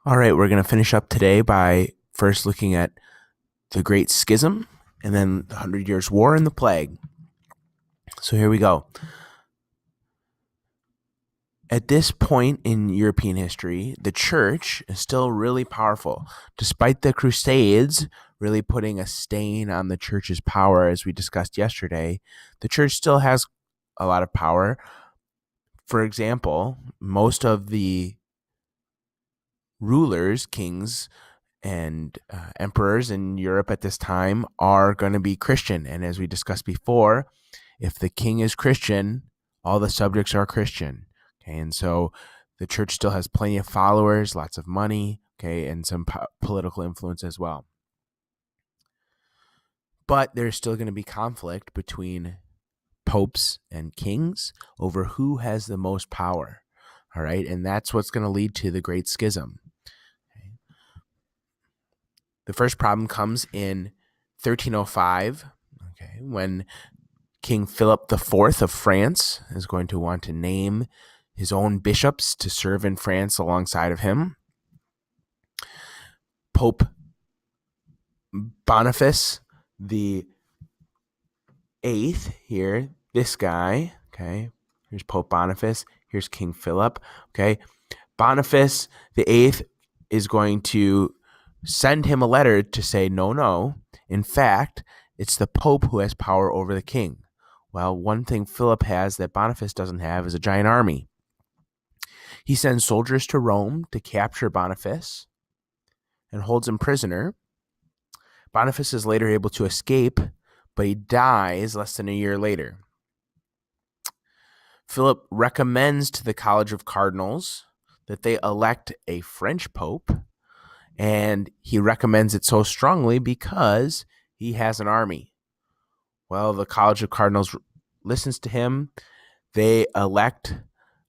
All right, we're going to finish up today by first looking at the Great Schism and then the Hundred Years' War and the Plague. So here we go. At this point in European history, the church is still really powerful. Despite the Crusades really putting a stain on the church's power, as we discussed yesterday, the church still has a lot of power. For example, most of the rulers, kings, and emperors in Europe at this time are going to be Christian. And as we discussed before, if the king is Christian, all the subjects are Christian. Okay, and so the church still has plenty of followers, lots of money, okay, and some political influence as well. But there's still going to be conflict between popes and kings over who has the most power. All right, and that's what's going to lead to the Great Schism. Okay. The first problem comes in 1305, okay, when King Philip IV of France is going to want to name his own bishops to serve in France alongside of him. Pope Boniface the Eighth here, this guy, okay, here's Pope Boniface, here's King Philip, okay. Boniface the Eighth is going to send him a letter to say, no, in fact, it's the Pope who has power over the king. Well, one thing Philip has that Boniface doesn't have is a giant army. He sends soldiers to Rome to capture Boniface and holds him prisoner. Boniface is later able to escape, but he dies less than a year later. Philip recommends to the College of Cardinals that they elect a French pope, and he recommends it so strongly because he has an army. Well, the College of Cardinals listens to him. They elect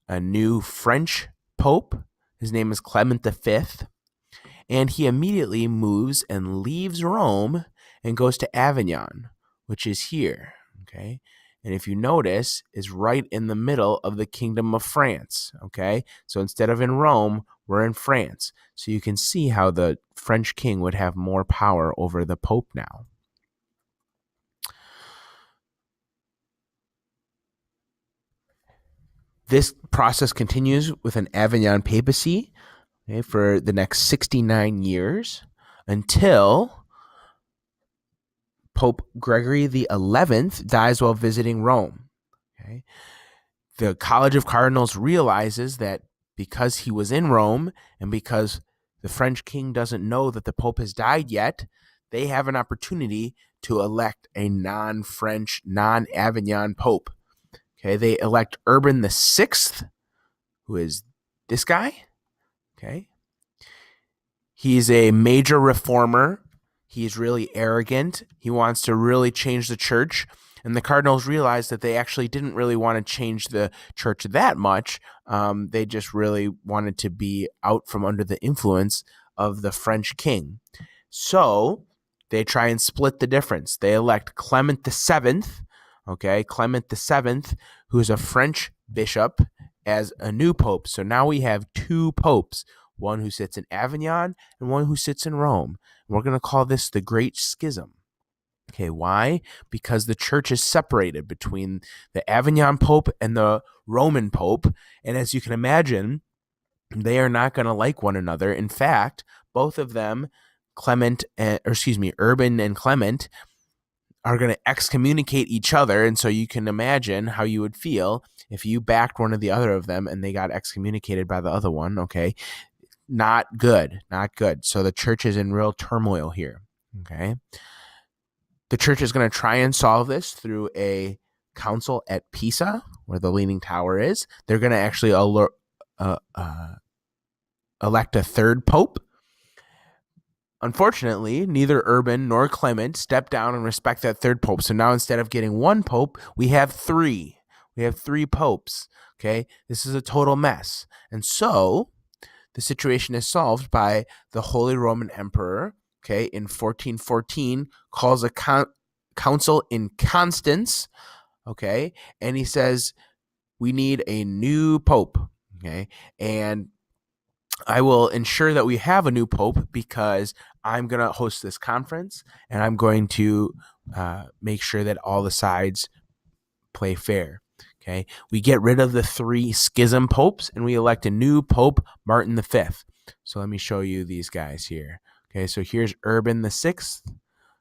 a new French pope. His name is Clement V, and he immediately moves and leaves Rome and goes to Avignon, which is here, okay? And if you notice, is right in the middle of the Kingdom of France, okay? So instead of in Rome, we're in France. So you can see how the French king would have more power over the Pope now. This process continues with an Avignon papacy, okay, for the next 69 years until Pope Gregory XI dies while visiting Rome. Okay. The College of Cardinals realizes that because he was in Rome and because the French king doesn't know that the Pope has died yet, they have an opportunity to elect a non-French, non-Avignon Pope. Okay, they elect Urban VI, who is this guy. Okay, he's a major reformer. He's really arrogant. He wants to really change the church. And the Cardinals realized that they actually didn't really want to change the church that much. They just really wanted to be out from under the influence of the French king. So they try and split the difference. They elect Clement VII, okay, Clement VII, who is a French bishop, as a new pope. So now we have two popes, one who sits in Avignon and one who sits in Rome. We're going to call this the Great Schism. Okay, why? Because the church is separated between the Avignon Pope and the Roman Pope. And as you can imagine, they are not going to like one another. In fact, both of them, Urban and Clement, are going to excommunicate each other. And so you can imagine how you would feel if you backed one or the other of them and they got excommunicated by the other one. Okay, not good, not good. So the church is in real turmoil here. Okay. The church is going to try and solve this through a council at Pisa, where the Leaning Tower is. They're going to actually elect a third pope. Unfortunately, neither Urban nor Clement stepped down and respect that third pope. So now instead of getting one pope, we have three. We have three popes. Okay, this is a total mess. And so the situation is solved by the Holy Roman Emperor, okay, in 1414, calls a council in Constance, okay, and he says, we need a new pope, okay, and I will ensure that we have a new pope because I'm going to host this conference and I'm going to make sure that all the sides play fair. Okay, we get rid of the 3 schism popes and we elect a new pope, Martin V. So let me show you these guys here. Okay, so here's Urban VI,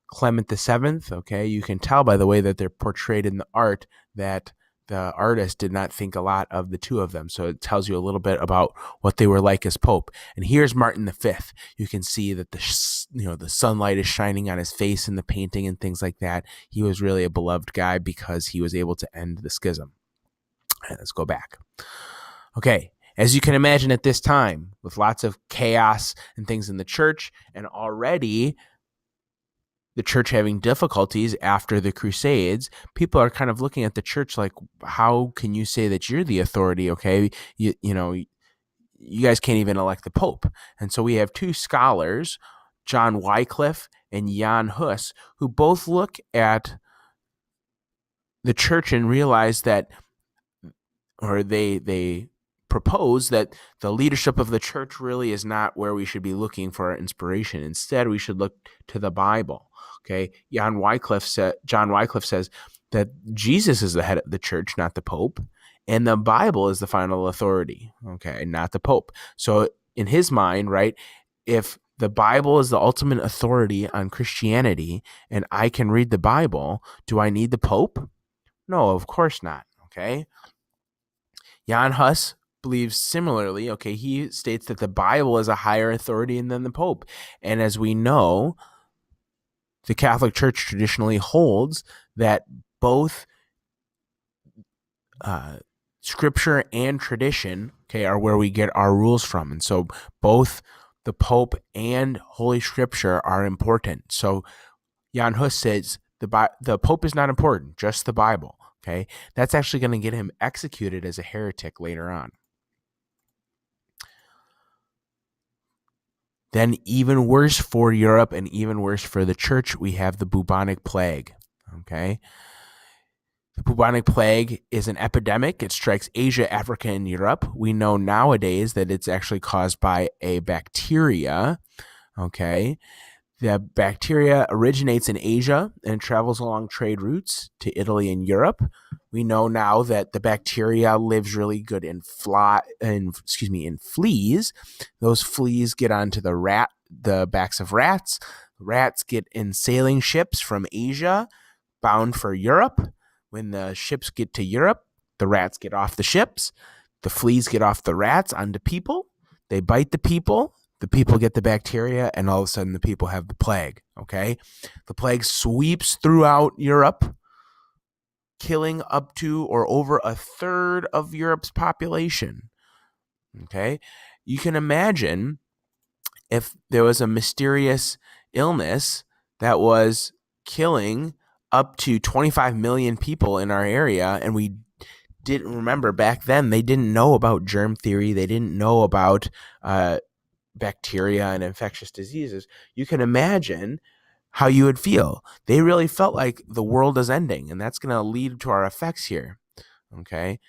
Clement VII. Okay, you can tell by the way that they're portrayed in the art that the artist did not think a lot of the 2 of them. So it tells you a little bit about what they were like as pope. And here's Martin V. You can see that the sunlight is shining on his face in the painting and things like that. He was really a beloved guy because he was able to end the schism. Right, let's go back. Okay, as you can imagine at this time, with lots of chaos and things in the church, and already the church having difficulties after the Crusades, people are kind of looking at the church like, how can you say that you're the authority? Okay, you guys can't even elect the Pope. And so we have 2 scholars, John Wycliffe and Jan Hus, who both look at the church and realize that, or they propose that the leadership of the church really is not where we should be looking for our inspiration. Instead, we should look to the Bible. Okay, John Wycliffe says that Jesus is the head of the church, not the Pope, and the Bible is the final authority. Okay, not the Pope. So in his mind, right, if the Bible is the ultimate authority on Christianity, and I can read the Bible, do I need the Pope? No, of course not. Okay. Jan Hus believes similarly. Okay, he states that the Bible is a higher authority than the Pope. And as we know, the Catholic Church traditionally holds that both Scripture and tradition, okay, are where we get our rules from. And so both the Pope and Holy Scripture are important. So Jan Hus says the Pope is not important, just the Bible. Okay, that's actually going to get him executed as a heretic later on. Then even worse for Europe and even worse for the church, we have the bubonic plague. Okay, the bubonic plague is an epidemic. It strikes Asia, Africa, and Europe. We know nowadays that it's actually caused by a bacteria. Okay, the bacteria originates in Asia and travels along trade routes to Italy and Europe. We know now that the bacteria lives really good in fleas. Those fleas get onto the backs of rats. Rats get in sailing ships from Asia bound for Europe. When the ships get to Europe, the rats get off the ships. The fleas get off the rats onto people. They bite the people get the bacteria, and all of a sudden the people have the plague, okay? The plague sweeps throughout Europe, killing up to or over a third of Europe's population, okay? You can imagine if there was a mysterious illness that was killing up to 25 million people in our area, and we didn't remember back then, they didn't know about germ theory, they didn't know about bacteria and infectious diseases, you can imagine how you would feel. They really felt like the world is ending, and that's going to lead to our effects here. Okay.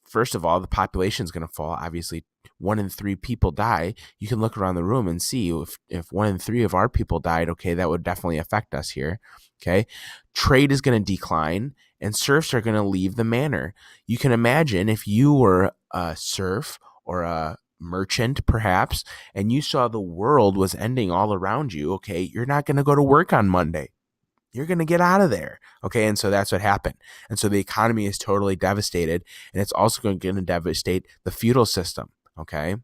First of all, the population is going to fall. Obviously, 1 in 3 people die. You can look around the room and see if 1 in 3 of our people died, okay, that would definitely affect us here. Okay. Trade is going to decline, and serfs are going to leave the manor. You can imagine if you were a serf or a merchant perhaps, and you saw the world was ending all around you, okay, you're not going to go to work on Monday. You're going to get out of there. Okay. And so that's what happened. And so the economy is totally devastated, and it's also going to devastate the feudal system. Okay.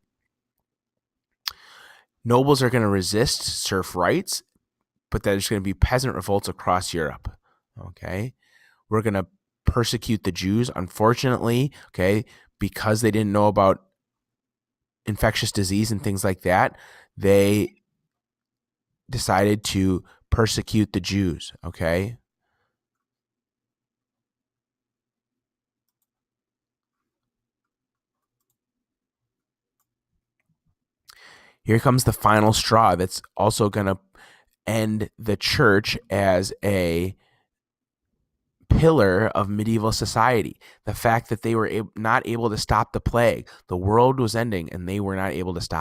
Nobles are going to resist serf rights, but there's going to be peasant revolts across Europe. Okay. We're going to persecute the Jews, unfortunately, okay, because they didn't know about infectious disease and things like that. They decided to persecute the Jews, okay? Here comes the final straw that's also going to end the church as a pillar of medieval society. The fact that they were not able to stop the plague. The world was ending, and they were not able to stop